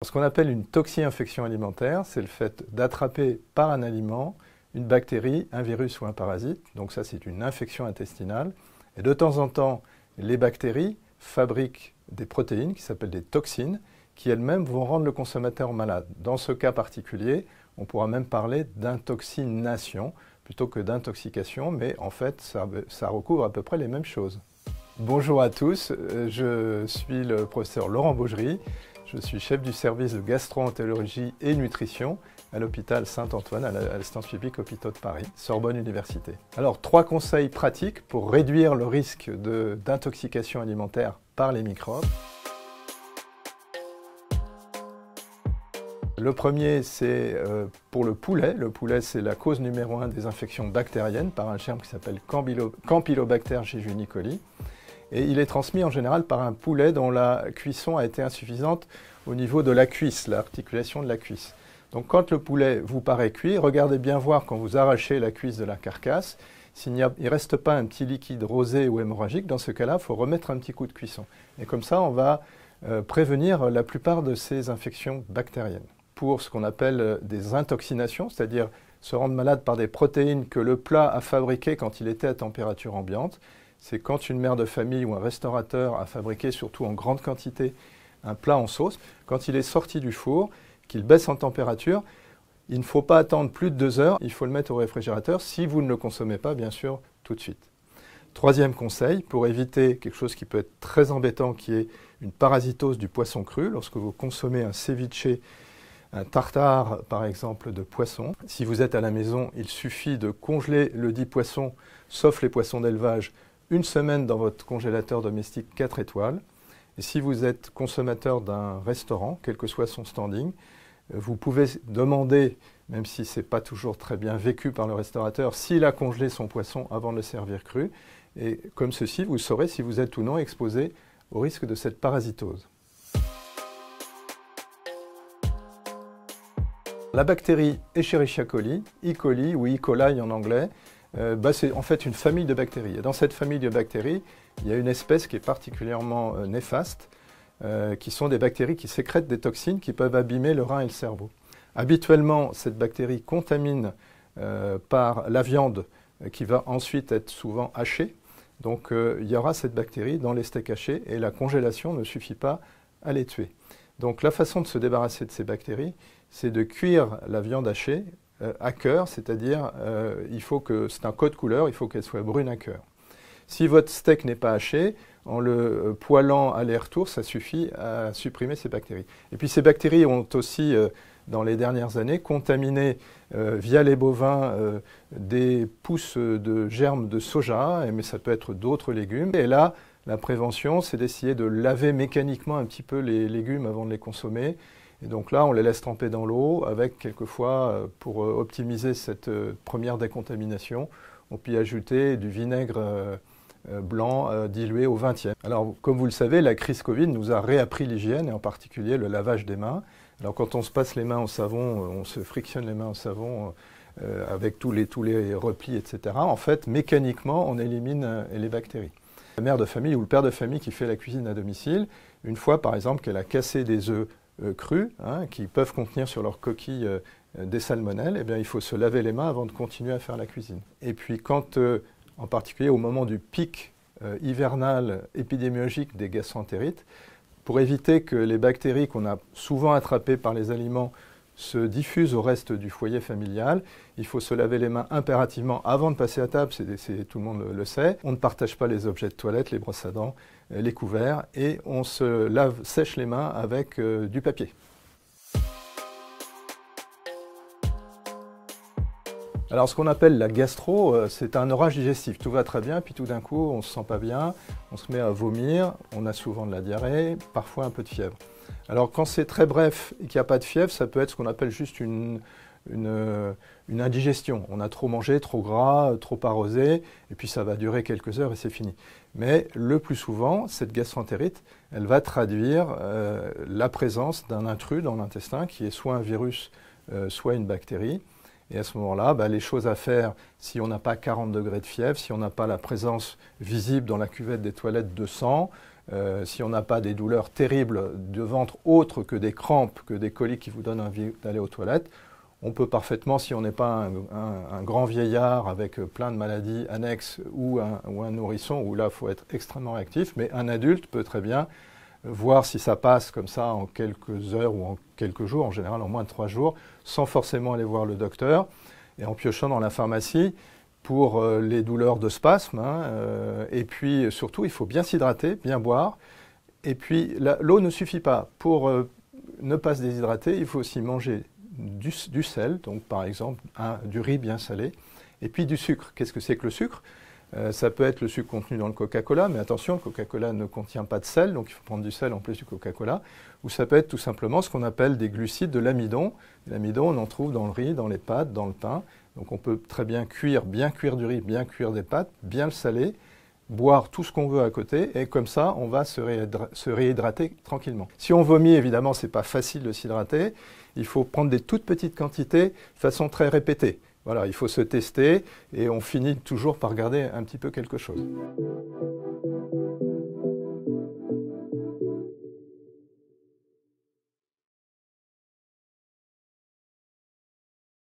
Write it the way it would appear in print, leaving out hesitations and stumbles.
Ce qu'on appelle une toxi-infection alimentaire, c'est le fait d'attraper par un aliment une bactérie, un virus ou un parasite. Donc ça, c'est une infection intestinale. Et de temps en temps, les bactéries fabriquent des protéines qui s'appellent des toxines, qui elles-mêmes vont rendre le consommateur malade. Dans ce cas particulier, on pourra même parler d'intoxination plutôt que d'intoxication, mais en fait, ça recouvre à peu près les mêmes choses. Bonjour à tous, je suis le professeur Laurent Baugerie, je suis chef du service de gastro-entérologie et nutrition à l'hôpital Saint-Antoine, à l'assistance publique Hôpitaux de Paris, Sorbonne Université. Alors, 3 conseils pratiques pour réduire le risque d'intoxication alimentaire par les microbes. Le premier, c'est pour le poulet. Le poulet, c'est la cause numéro 1 des infections bactériennes par un germe qui s'appelle Campylobacter jejuni-coli. Et il est transmis en général par un poulet dont la cuisson a été insuffisante au niveau de la cuisse, l'articulation de la cuisse. Donc quand le poulet vous paraît cuit, regardez bien voir quand vous arrachez la cuisse de la carcasse, s'il ne reste pas un petit liquide rosé ou hémorragique, dans ce cas-là, il faut remettre un petit coup de cuisson. Et comme ça, on va prévenir la plupart de ces infections bactériennes. Pour ce qu'on appelle des intoxinations, c'est-à-dire se rendre malade par des protéines que le plat a fabriquées quand il était à température ambiante. C'est quand une mère de famille ou un restaurateur a fabriqué, surtout en grande quantité, un plat en sauce. Quand il est sorti du four, qu'il baisse en température, il ne faut pas attendre plus de 2 heures, il faut le mettre au réfrigérateur si vous ne le consommez pas, bien sûr, tout de suite. Troisième conseil, pour éviter quelque chose qui peut être très embêtant, qui est une parasitose du poisson cru, lorsque vous consommez un ceviche, un tartare, par exemple, de poisson. Si vous êtes à la maison, il suffit de congeler le dit poisson, sauf les poissons d'élevage, 1 semaine dans votre congélateur domestique 4 étoiles. Et si vous êtes consommateur d'un restaurant, quel que soit son standing, vous pouvez demander, même si ce n'est pas toujours très bien vécu par le restaurateur, s'il a congelé son poisson avant de le servir cru. Et comme ceci, vous saurez si vous êtes ou non exposé au risque de cette parasitose. La bactérie Escherichia coli, E. coli ou E. coli en anglais, c'est en fait une famille de bactéries. Et dans cette famille de bactéries, il y a une espèce qui est particulièrement néfaste, qui sont des bactéries qui sécrètent des toxines qui peuvent abîmer le rein et le cerveau. Habituellement, cette bactérie contamine par la viande qui va ensuite être souvent hachée. Donc il y aura cette bactérie dans les steaks hachés et la congélation ne suffit pas à les tuer. Donc la façon de se débarrasser de ces bactéries, c'est de cuire la viande hachée à cœur, c'est-à-dire c'est un code couleur, il faut qu'elle soit brune à cœur. Si votre steak n'est pas haché, en le poêlant aller-retour, ça suffit à supprimer ces bactéries. Et puis ces bactéries ont aussi, dans les dernières années, contaminé via les bovins des pousses de germes de soja, mais ça peut être d'autres légumes. Et là, la prévention, c'est d'essayer de laver mécaniquement un petit peu les légumes avant de les consommer. Et donc là, on les laisse tremper dans l'eau avec quelquefois, pour optimiser cette première décontamination, on peut y ajouter du vinaigre blanc dilué au 20e. Alors, comme vous le savez, la crise Covid nous a réappris l'hygiène et en particulier le lavage des mains. Alors, quand on se passe les mains au savon, on se frictionne les mains au savon avec tous les replis, etc. En fait, mécaniquement, on élimine les bactéries. La mère de famille ou le père de famille qui fait la cuisine à domicile, une fois, par exemple, qu'elle a cassé des œufs crus, qui peuvent contenir sur leur coquille des salmonelles, eh bien, il faut se laver les mains avant de continuer à faire la cuisine. Et puis quand, en particulier au moment du pic hivernal épidémiologique des gastroentérites, pour éviter que les bactéries qu'on a souvent attrapées par les aliments se diffusent au reste du foyer familial, il faut se laver les mains impérativement avant de passer à table, tout le monde le sait. On ne partage pas les objets de toilette, les brosses à dents, les couverts, et on se sèche les mains avec du papier. Alors ce qu'on appelle la gastro, c'est un orage digestif. Tout va très bien, puis tout d'un coup, on ne se sent pas bien, on se met à vomir, on a souvent de la diarrhée, parfois un peu de fièvre. Alors quand c'est très bref et qu'il n'y a pas de fièvre, ça peut être ce qu'on appelle juste une indigestion. On a trop mangé, trop gras, trop arrosé, et puis ça va durer quelques heures et c'est fini. Mais le plus souvent, cette gastroentérite, elle va traduire la présence d'un intrus dans l'intestin qui est soit un virus, soit une bactérie. Et à ce moment-là, les choses à faire, si on n'a pas 40 degrés de fièvre, si on n'a pas la présence visible dans la cuvette des toilettes de sang, Si on n'a pas des douleurs terribles de ventre autres que des crampes, que des coliques qui vous donnent envie d'aller aux toilettes, on peut parfaitement, si on n'est pas un grand vieillard avec plein de maladies annexes ou un nourrisson, où là il faut être extrêmement réactif, mais un adulte peut très bien voir si ça passe comme ça en quelques heures ou en quelques jours, en général en moins de 3 jours, sans forcément aller voir le docteur, et en piochant dans la pharmacie pour les douleurs de spasme. Et puis surtout, il faut bien s'hydrater, bien boire. Et puis l'eau ne suffit pas. Pour ne pas se déshydrater, il faut aussi manger du sel, donc par exemple du riz bien salé, et puis du sucre. Qu'est-ce que c'est que le sucre ? Ça peut être le sucre contenu dans le Coca-Cola, mais attention, le Coca-Cola ne contient pas de sel, donc il faut prendre du sel en plus du Coca-Cola. Ou ça peut être tout simplement ce qu'on appelle des glucides, de l'amidon. L'amidon, on en trouve dans le riz, dans les pâtes, dans le pain. Donc on peut très bien cuire du riz, bien cuire des pâtes, bien le saler, boire tout ce qu'on veut à côté, et comme ça, on va se réhydrater tranquillement. Si on vomit, évidemment, c'est pas facile de s'hydrater. Il faut prendre des toutes petites quantités de façon très répétée. Voilà, il faut se tester et on finit toujours par garder un petit peu quelque chose.